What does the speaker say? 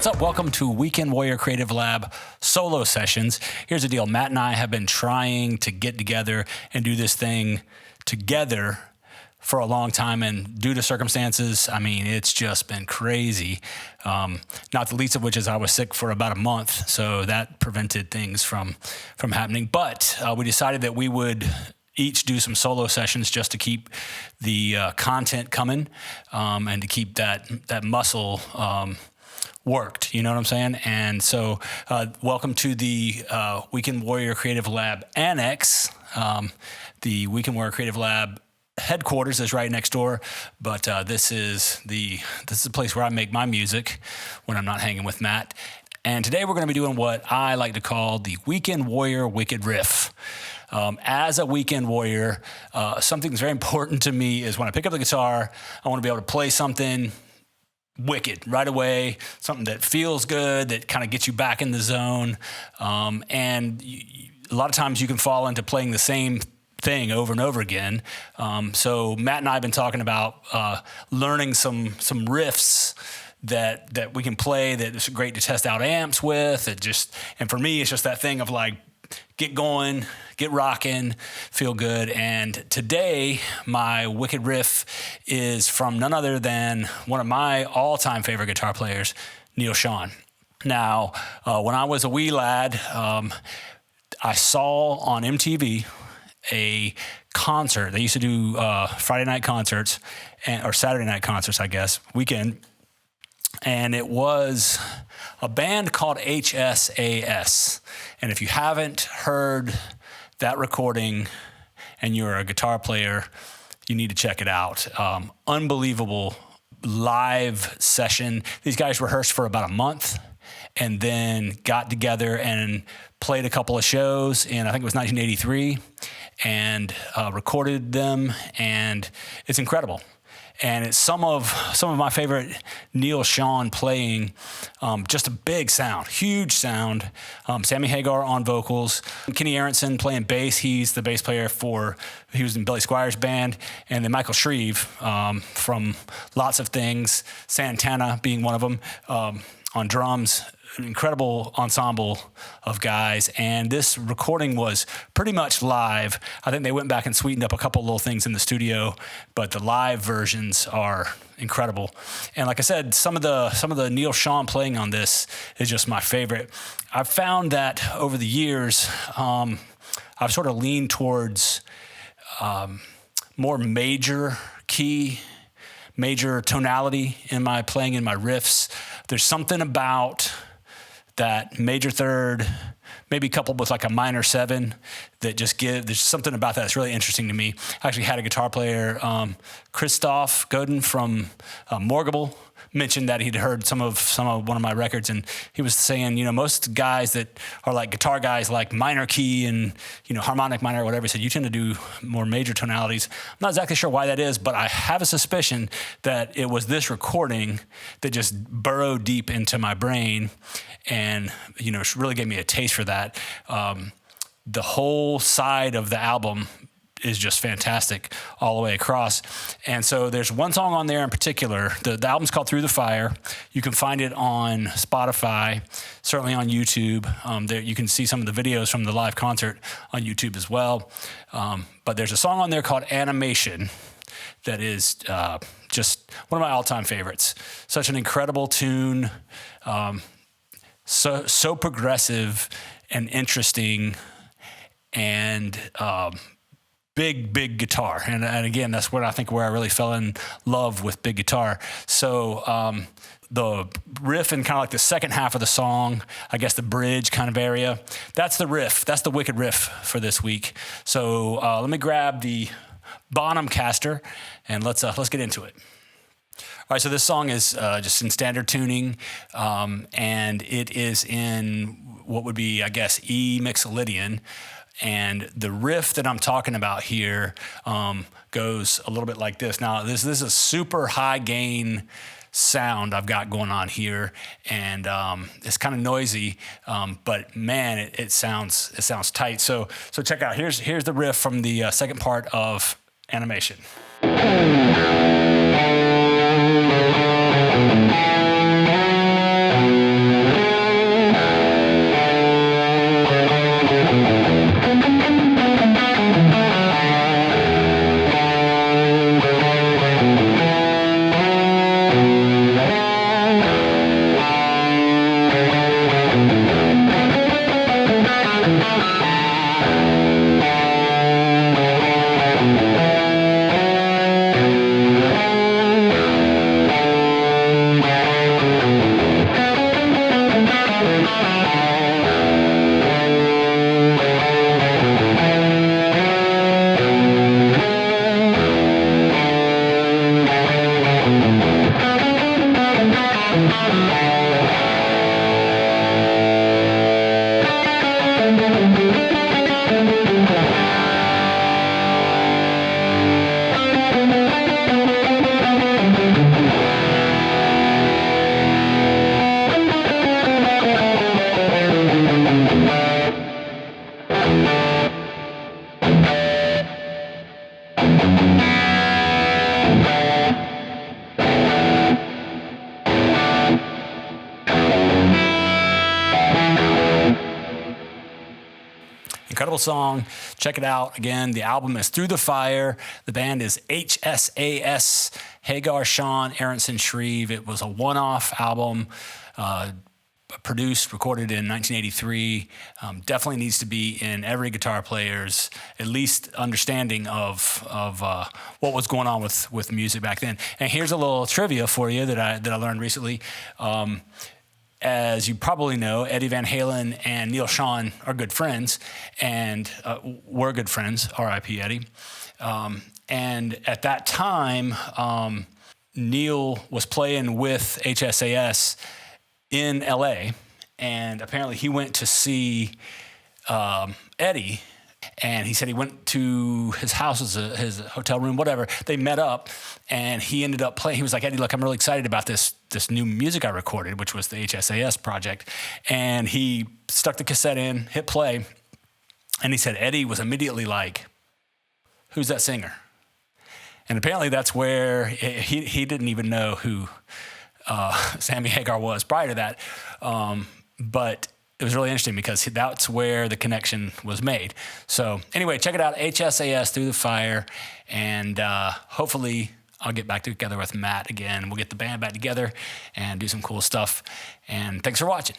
what's up? Welcome to Weekend Warrior Creative Lab solo sessions. Here's the deal. Matt and I have been trying to get together and do this thing together for a long time, and due to circumstances, I mean, it's just been crazy. Not the least of which is I was sick for about a month, so that prevented things from happening. But we decided that we would each do some solo sessions just to keep the content coming and to keep that muscle worked, you know what I'm saying? And so welcome to the Weekend Warrior Creative Lab Annex. The Weekend Warrior Creative Lab headquarters is right next door, but this is the place where I make my music when I'm not hanging with Matt. And today we're going to be doing what I like to call the Weekend Warrior Wicked Riff. As a weekend warrior, something that's very important to me is when I pick up the guitar, I want to be able to play something wicked right away, something that feels good, that kind of gets you back in the zone. And a lot of times you can fall into playing the same thing over and over again. So Matt and I have been talking about learning some riffs that we can play that is great to test out amps with. And for me, it's just that thing of like, get going, get rocking, feel good. And today, my wicked riff is from none other than one of my all-time favorite guitar players, Neil Schon. Now, when I was a wee lad, I saw on MTV a concert. They used to do Friday night concerts, or Saturday night concerts, I guess, weekend. And it was a band called HSAS. And if you haven't heard that recording and you're a guitar player, you need to check it out. Unbelievable live session. These guys rehearsed for about a month and then got together and played a couple of shows in, I think it was 1983, and recorded them, and it's incredible. And it's some of my favorite Neil Schon playing, just a big sound, huge sound. Sammy Hagar on vocals, Kenny Aronson playing bass. He's the bass player he was in Billy Squier's band, and then Michael Shreve from lots of things, Santana being one of them, on drums. An incredible ensemble of guys, and this recording was pretty much live. I think they went back and sweetened up a couple little things in the studio, but the live versions are incredible. And like I said, some of the Neil Schon playing on this is just my favorite. I've found that over the years, I've sort of leaned towards more major key, major tonality in my playing, in my riffs. There's something about that major third, maybe coupled with like a minor seven, that just there's something about that that's really interesting to me. I actually had a guitar player, Christoph Godin from Morgable, mentioned that he'd heard some of one of my records, and he was saying, most guys that are like guitar guys like minor key and harmonic minor or whatever, he said you tend to do more major tonalities. I'm not exactly sure why that is, but I have a suspicion that it was this recording that just burrowed deep into my brain and really gave me a taste for that. The whole side of the album is just fantastic all the way across. And so there's one song on there in particular. The album's called Through the Fire. You can find it on Spotify, certainly on YouTube. There you can see some of the videos from the live concert on YouTube as well. But there's a song on there called Animation that is just one of my all-time favorites. Such an incredible tune, so progressive and interesting, and big guitar. And again, that's where I really fell in love with big guitar. So the riff in kind of like the second half of the song, I guess the bridge kind of area, that's the riff. That's the wicked riff for this week. So let me grab the Bonham caster and let's get into it. All right, so this song is just in standard tuning, and it is in what would be, I guess, E Mixolydian. And the riff that I'm talking about here goes a little bit like this. Now, this is a super high gain sound I've got going on here, and it's kind of noisy, but man, it sounds tight. So check out. Here's the riff from the second part of Animation. Incredible song. Check it out. Again, the album is Through the Fire. The band is HSAS, Hagar, Sean, Aronson, Shreve. It was a one-off album, produced, recorded in 1983. Definitely needs to be in every guitar player's at least understanding of what was going on with music back then. And here's a little trivia for you that I learned recently. As you probably know, Eddie Van Halen and Neil Schon are good friends, and were good friends, R.I.P. Eddie. And at that time, Neil was playing with HSAS in LA, and apparently he went to see Eddie, and he said he went to his house, his hotel room, whatever. They met up, and he ended up playing. He was like, Eddie, look, I'm really excited about this new music I recorded, which was the HSAS project. And he stuck the cassette in, hit play, and he said Eddie was immediately like, who's that singer? And apparently that's where he didn't even know who Sammy Hagar was prior to that. But it was really interesting because that's where the connection was made. So anyway, check it out, HSAS, Through the Fire. And hopefully I'll get back together with Matt again. We'll get the band back together and do some cool stuff. And thanks for watching.